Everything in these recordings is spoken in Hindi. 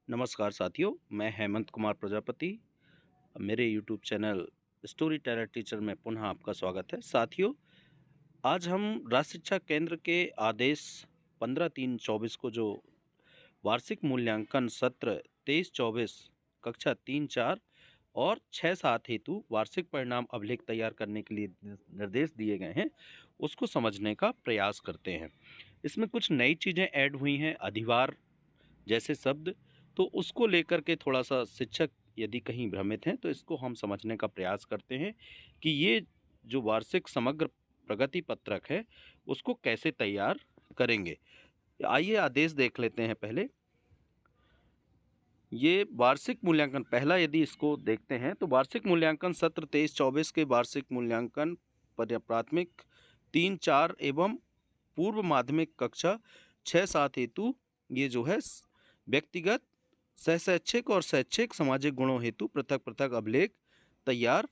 नमस्कार साथियों, मैं हेमंत कुमार प्रजापति। मेरे YouTube channel story teller teacher में पुनः आपका स्वागत है। साथियों, आज हम राज्य शिक्षा केंद्र के आदेश 15/3/24 को जो वार्षिक मूल्यांकन सत्र 23-24 कक्षा 3-4 और 6-7 हेतु वार्षिक परिणाम अभिलेख तैयार करने के लिए निर्देश दिए गए हैं, उसको समझने का प्रयास करते हैं। इसमें कुछ नई चीज़ें ऐड हुई हैं, अधिभार जैसे शब्द, तो उसको लेकर के थोड़ा-सा शिक्षक यदि कहीं भ्रमित हैं, तो इसको हम समझने का प्रयास करते हैं कि ये जो वार्षिक समग्र प्रगति पत्रक है, उसको कैसे तैयार करेंगे। आइए आदेश देख लेते हैं पहले। ये वार्षिक मूल्यांकन पहला यदि इसको देखते हैं, तो वार्षिक मूल्यांकन सत्र 23-24 के वार्षिक मूल्यांकन प्राथमिक 3-4 एवं पूर्व माध्यमिक कक्षा 6-7 हेतु ये जो है व्यक्तिगत, सहशैक्षिक और शैक्षिक सामाजिक गुणों हेतु पृथक-पृथक अभिलेख तैयार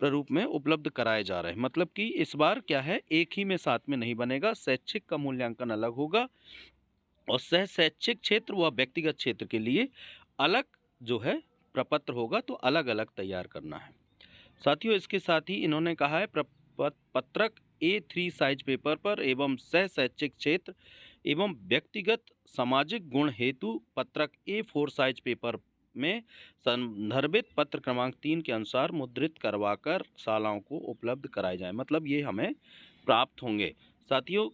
प्रारूप में उपलब्ध कराए जा रहे हैं। मतलब कि इस बार क्या है, एक ही में साथ में नहीं बनेगा, शैक्षिक का मूल्यांकन अलग होगा और सहशैक्षिक क्षेत्र व व्यक्तिगत क्षेत्र के लिए अलग जो है प्रपत्र होगा, तो अलग-अलग तैयार करना है। साथियों, इसके साथ ही इन्होंने कहा है पत्रक A3 साइज पेपर पर एवं सहशैक्षिक क्षेत्र एवं व्यक्तिगत सामाजिक गुण हेतु पत्रक A4 साइज पेपर में संदर्भित पत्र क्रमांक 3 के अनुसार मुद्रित करवाकर शालाओं को उपलब्ध कराए जाएं। मतलब ये हमें प्राप्त होंगे। साथियों,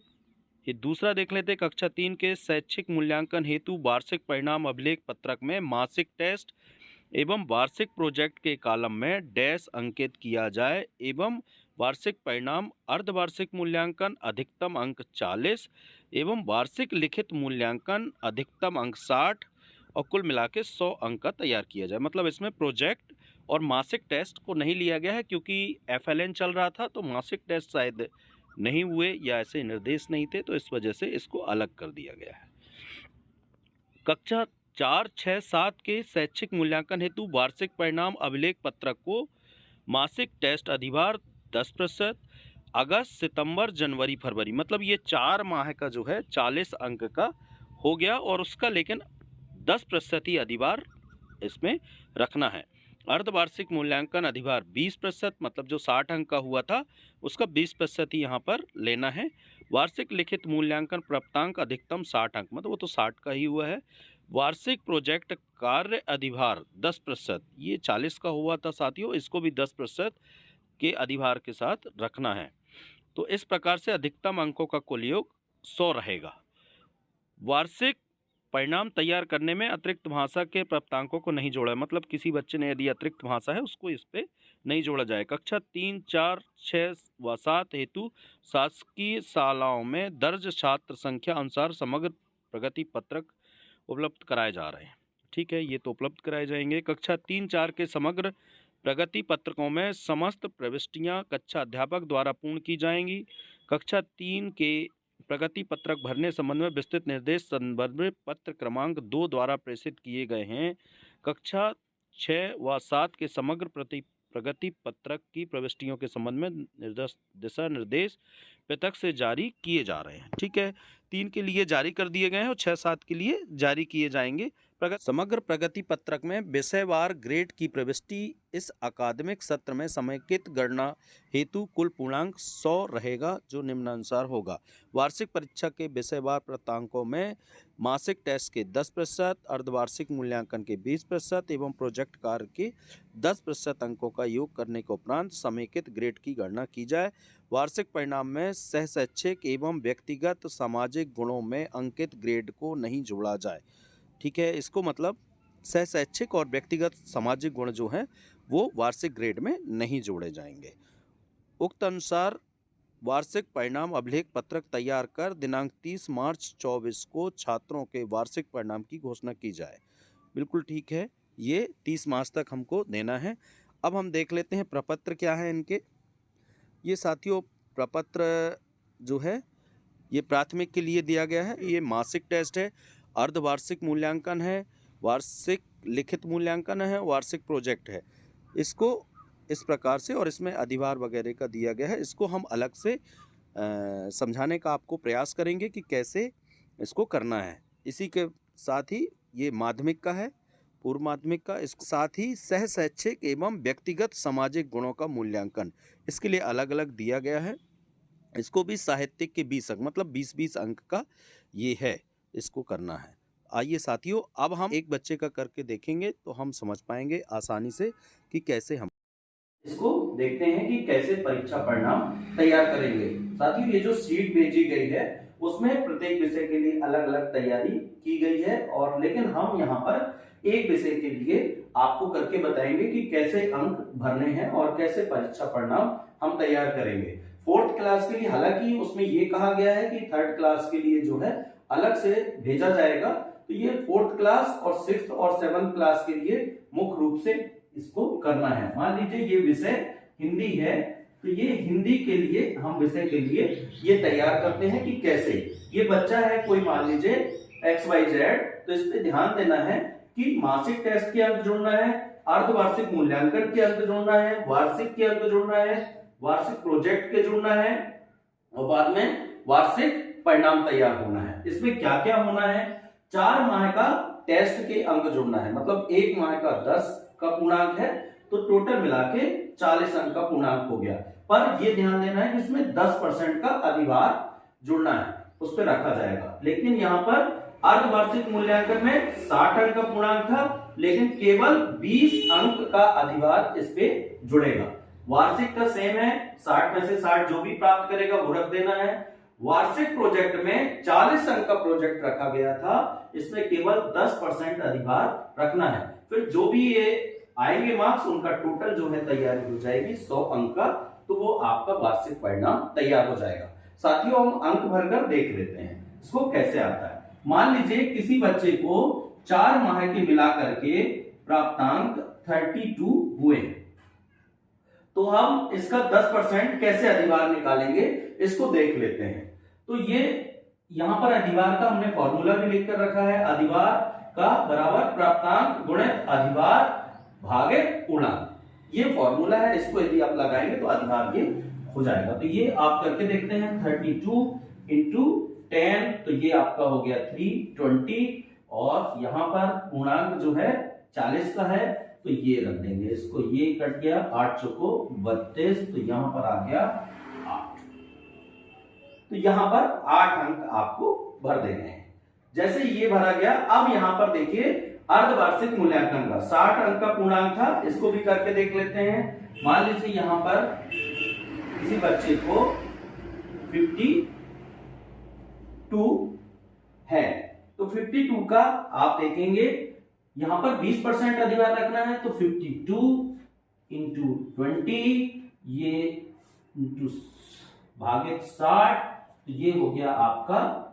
ये दूसरा देख लेते हैं। कक्षा 3 के शैक्षिक मूल्यांकन हेतु वार्षिक परिणाम अभिलेख पत्रक में मासिक टेस्ट एवं वार्षिक प्रोजेक्ट के कॉलम में डैश अंकित किया जाए एवं वार्षिक परिणाम अर्धवार्षिक मूल्यांकन अधिकतम अंक 40 एवं वार्षिक लिखित मूल्यांकन अधिकतम अंक 60 और कुल मिला के 100 अंक का तैयार किया जाए। मतलब इसमें प्रोजेक्ट और मासिक टेस्ट को नहीं लिया गया है, क्योंकि FLN चल रहा था, तो मासिक टेस्ट शायद नहीं हुए या ऐसे निर्देश नहीं थे, तो इस वजह से इसको अलग कर दिया गया है। कक्षा 4, 6, 7 के शैक्षिक मूल्यांकन हेतु वार्षिक परिणाम अभिलेख पत्रक को मासिक टेस्ट अधिभार 10%, अगस्त, सितंबर, जनवरी, फरवरी, मतलब ये 4 माह का जो है 40 अंक का हो गया और उसका लेकिन 10% ही अधिभार इसमें रखना है। अर्धवार्षिक मूल्यांकन अधिभार 20%, मतलब जो 60 अंक का हुआ था उसका 20% ही यहाँ पर लेना है। वार्षिक लिखित मूल्यांकन प्राप्तांक अधिकतम 60 अंक, मतलब वो तो 60 का ही हुआ है। वार्षिक प्रोजेक्ट कार्य अधिभार 10%, ये 40 का हुआ था साथियों, इसको भी 10% के अधिभार के साथ रखना है। तो इस प्रकार से अधिकतम अंकों का कुल योग 100 रहेगा। वार्षिक परिणाम तैयार करने में अतिरिक्त भाषा के प्राप्तांकों को नहीं जोड़ा, मतलब किसी बच्चे ने यदि अतिरिक्त भाषा है उसको इस पे नहीं जोड़ा जाए। कक्षा 3, 4, 6 व 7 हेतु शासकीय शालाओं में दर्ज छात्र संख्या अनुसार समग्र प्रगति पत्रक उपलब्ध कराए जा रहे हैं। ठीक है, ये तो उपलब्ध कराए जाएंगे। कक्षा 3-4 के समग्र प्रगति पत्रकों में समस्त प्रविष्टियां कक्षा अध्यापक द्वारा पूर्ण की जाएंगी। कक्षा 3 के प्रगति पत्रक भरने संबंध में विस्तृत निर्देश संदर्भित पत्र क्रमांक 2 द्वारा प्रेषित किए गए हैं। कक्षा 6 व 7 के समग्र प्रगति पत्रक की प्रविष्टियों के संबंध में दिशा निर्देश पृथक से जारी किए जा रहे हैं। ठीक है, 3 के लिए जारी कर दिए गए हैं और 6-7 के लिए जारी किए जाएंगे। समग्र प्रगति पत्रक में विषयवार ग्रेड की प्रविष्टि इस अकादमिक सत्र में समेकित गणना हेतु कुल पूर्णांक 100 रहेगा, जो निम्नानुसार होगा। वार्षिक परीक्षा के विषयवार प्राप्तांकों में मासिक टेस्ट के 10%, अर्धवार्षिक मूल्यांकन के 20% एवं प्रोजेक्ट कार्य के 10% अंकों का योग करने के उपरांत समेकित ग्रेड की गणना की जाए। वार्षिक परिणाम में सहशैक्षिक एवं व्यक्तिगत सामाजिक गुणों में अंकित ग्रेड को नहीं जोड़ा जाए। ठीक है, इसको मतलब सहशैक्षिक और व्यक्तिगत सामाजिक गुण जो हैं वो वार्षिक ग्रेड में नहीं जोड़े जाएंगे। उक्त अनुसार वार्षिक परिणाम अभिलेख पत्रक तैयार कर दिनांक 30 मार्च 24 को छात्रों के वार्षिक परिणाम की घोषणा की जाए। बिल्कुल ठीक है, ये 30 मार्च तक हमको देना है। अब हम देख लेते हैं प्रपत्र क्या है इनके। ये साथियों प्रपत्र जो है ये प्राथमिक के लिए दिया गया है। ये मासिक टेस्ट है, अर्धवार्षिक मूल्यांकन है, वार्षिक लिखित मूल्यांकन है, वार्षिक प्रोजेक्ट है। इसको इस प्रकार से, और इसमें अधिभार वगैरह का दिया गया है। इसको हम अलग से समझाने का आपको प्रयास करेंगे कि कैसे इसको करना है। इसी के साथ ही ये माध्यमिक का है, पूर्व माध्यमिक का। इसके साथ ही सह शैक्षिक एवं व्यक्तिगत सामाजिक गुणों का मूल्यांकन इसके लिए अलग अलग दिया गया है। इसको भी साहित्यिक के 20 अंक मतलब 20-20 अंक का ये है, इसको करना है। आइए साथियों, अब हम एक बच्चे का करके देखेंगे तो हम समझ पाएंगे आसानी से कि कैसे हम इसको देखते हैं कि कैसे परीक्षा परिणाम तैयार करेंगे। साथियों, ये जो शीट भेजी गई है उसमें प्रत्येक विषय के लिए अलग अलग तैयारी की गई है, और लेकिन हम यहाँ पर एक विषय के लिए आपको करके बताएंगे कि कैसे अंक भरने हैं और कैसे परीक्षा परिणाम हम तैयार करेंगे। फोर्थ क्लास के लिए हालांकि उसमें ये कहा गया है कि थर्ड क्लास के लिए जो है अलग से भेजा जाएगा, तो ये फोर्थ क्लास और सिक्स्थ और सेवंथ क्लास के लिए मुख्य रूप से इसको करना है। मान लीजिए ये विषय हिंदी है, तो ये हिंदी के लिए हम विषय के लिए ये तैयार करते हैं कि कैसे ये बच्चा है कोई मान लीजिए XYZ, तो इस पे ध्यान देना है कि मासिक टेस्ट के अंक जोड़ना है, अर्धवार्षिक मूल्यांकन के अंक जोड़ना है, वार्षिक के अंक जोड़ना है, वार्षिक प्रोजेक्ट के जोड़ना है, और बाद में वार्षिक परिणाम तैयार होना है। इसमें क्या क्या होना है, 4 माह का टेस्ट के अंक जोड़ना है, मतलब 1 माह का 10 का पूर्णांक है, तो टोटल मिला के 40 अंक का पूर्णांक हो गया। पर ये ध्यान देना है कि इसमें 10% का अधिभार जुड़ना है, उस पर रखा जाएगा। लेकिन यहाँ पर अर्धवार्षिक मूल्यांकन में 60 अंक का पूर्णांक था, लेकिन केवल 20 अंक का अधिभार इस पे जुड़ेगा। वार्षिक का सेम है, 60 में से 60 जो भी प्राप्त करेगा वो रख देना है। वार्षिक प्रोजेक्ट में 40 अंक का प्रोजेक्ट रखा गया था, इसमें केवल 10% अधिभार रखना है। फिर जो भी ये आएंगे मार्क्स, उनका टोटल जो है तैयारी हो जाएगी 100 अंक का, तो वो आपका वार्षिक परिणाम तैयार हो जाएगा। साथियों, हम अंक भरकर देख लेते हैं इसको कैसे आता है। मान लीजिए किसी बच्चे को 4 माह के मिला करके प्राप्तांक 32 हुए, तो हम इसका 10% कैसे अधिभार निकालेंगे इसको देख लेते हैं। तो ये यहां पर अधिभार का हमने फॉर्मूला भी लिख कर रखा है, अधिभार का बराबर प्राप्तांक गुणित अधिभार भागे पूर्णांक, ये फॉर्मूला है। इसको यदि आप लगाएंगे तो अधिभार ये हो जाएगा। तो ये आप करके देखते हैं, 32 इंटू 10, तो ये आपका हो गया 320, और यहां पर पूर्णांक जो है 40 का है, तो ये रख देंगे इसको, ये कट गया 8 चौको 32, तो यहां पर आ गया 8, तो यहां पर 8 अंक आपको भर देने हैं। जैसे ये भरा गया, अब यहां पर देखिए अर्धवार्षिक मूल्यांकन का 60 अंक का पूर्णांक था, इसको भी करके देख लेते हैं। मान लीजिए यहां पर किसी बच्चे को 52 है, तो 52 का आप देखेंगे यहां पर 20% अधिभार रखना है, तो 52 इंटू 20, ये इंटू भागे 60, तो ये हो गया आपका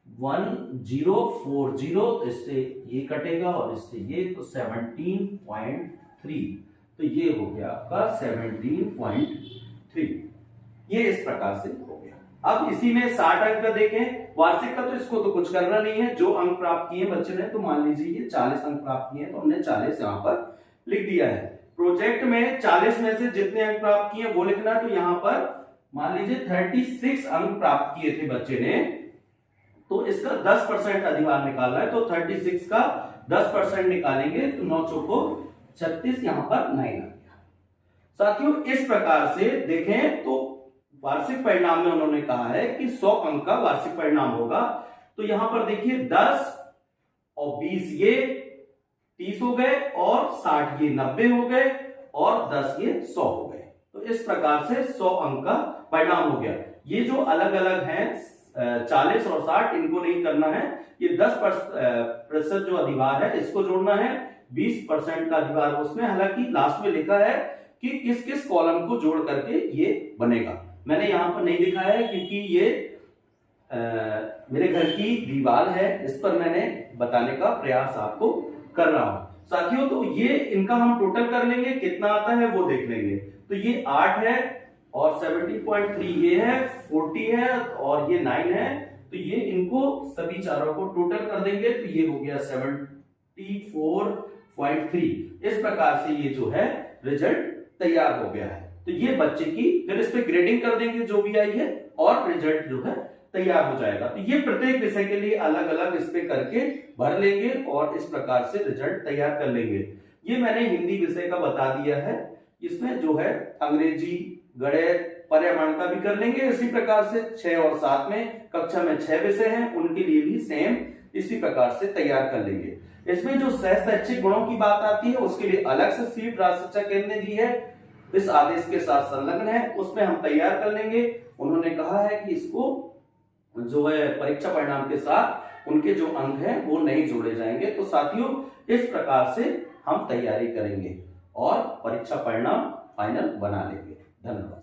1040, तो इससे ये कटेगा और इससे ये, तो 17.3, तो ये हो गया आपका 17.3, ये इस प्रकार से हो गया। अब इसी में 60 अंक का देखें, वार्षिक का तो इसको तो कुछ करना नहीं है, जो अंक प्राप्त किए बच्चे ने, तो मान लीजिए ये 40 अंक प्राप्त किए, तो हमने 40 यहां पर लिख दिया है। प्रोजेक्ट में 40 में से जितने अंक प्राप्त किए वो लिखना, तो यहां पर मान लीजिए 36 अंक प्राप्त किए थे बच्चे ने, तो इसका 10% अधिभार निकालना है, तो 36 का 10% निकालेंगे, तो 9 चौको 36, यहां पर 9 आ गया। साथियों, इस प्रकार से देखें तो वार्षिक परिणाम में उन्होंने कहा है कि 100 अंक का वार्षिक परिणाम होगा, तो यहां पर देखिए 10 और 20 ये 30 हो गए, और 60 ये 90 हो गए, और 10 ये 100 हो गए। तो इस प्रकार से 100 अंक का परिणाम हो गया। ये जो अलग अलग हैं 40 और 60, इनको नहीं करना है, ये 10% जो अधिभार है इसको जोड़ना है, 20% का अधिभार उसमें, हालांकि लास्ट में लिखा है कि किस किस कॉलम को जोड़ करके ये बनेगा, मैंने यहां पर नहीं लिखा है क्योंकि ये मेरे घर की दीवार है, इस पर मैंने बताने का प्रयास आपको कर रहा हूं। साथियों, तो ये इनका हम टोटल कर लेंगे, कितना आता है वो देख लेंगे। तो ये 8 है, और 70.3 ये है, 40 है, और ये 9 है, तो ये इनको सभी चारों को टोटल कर देंगे, तो ये हो गया 74.3। इस प्रकार से ये जो है रिजल्ट तैयार हो गया है। तो ये बच्चे की, फिर इस पे ग्रेडिंग कर देंगे जो भी आई है, और रिजल्ट जो है तैयार हो जाएगा। तो ये प्रत्येक विषय के लिए अलग अलग इस पे करके भर लेंगे और इस प्रकार से रिजल्ट तैयार कर लेंगे। ये मैंने हिंदी विषय का बता दिया है। इसमें जो है अंग्रेजी, गणित, पर्यावरण का भी कर लेंगे इसी प्रकार से। 6 और 7 में कक्षा में 6 विषय हैं, उनके लिए भी सेम इसी प्रकार से तैयार कर लेंगे। इसमें जो सहशैक्षिक गुणों की बात आती है उसके लिए अलग से सीट राज्य शिक्षा केंद्र ने दी है, इस आदेश के साथ संलग्न है, उसमें हम तैयार कर लेंगे। उन्होंने कहा है कि इसको जो है परीक्षा परिणाम के साथ उनके जो अंक हैं वो नहीं जोड़े जाएंगे। तो साथियों इस प्रकार से हम तैयारी करेंगे और परीक्षा परिणाम फाइनल बना लेंगे। धन्यवाद।